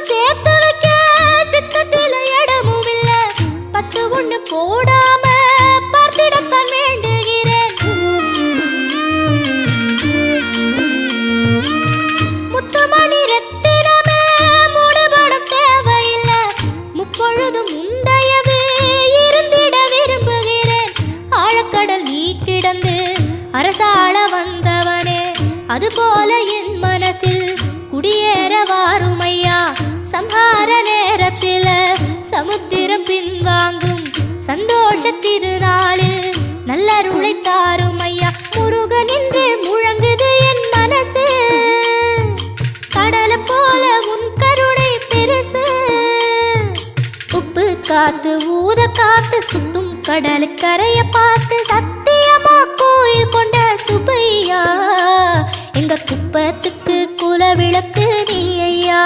சேர்த்து வைக்க சித்தத்தில இடமும் இல்ல. 10 ஒண்ணு போடாம பார்த்திடத்தான் வேண்டுகிறேன். முத்துமணி ரத்தினமே மூடுபடம் தேவையில்லை. முப்பொழுதும் முந்தையது இருந்திட விரும்புகிறேன். ஆழக்கடல் நீ கிடந்து அரசாள வந்தவனே, அதுபோல என் மனசில் குடியேற வாருமையா. சம்ஹார நேரத்தில சமுத்திரம் பின்வாங்கும் சந்தோஷ திருநாளில் நல்லருளை தாருமையா. முருகன் என்று முழங்குது என் மனசு, கடலை போல உன் கருணை பெருசு. உப்பு காத்து ஊத காத்து சுத்தும் கடலுக்கரைய பார்த்து சத்தியமா கோயில் கொண்ட சுபையா. எங்க குப்பத்துக்கு குலவிளக்கு நீ ஐயா.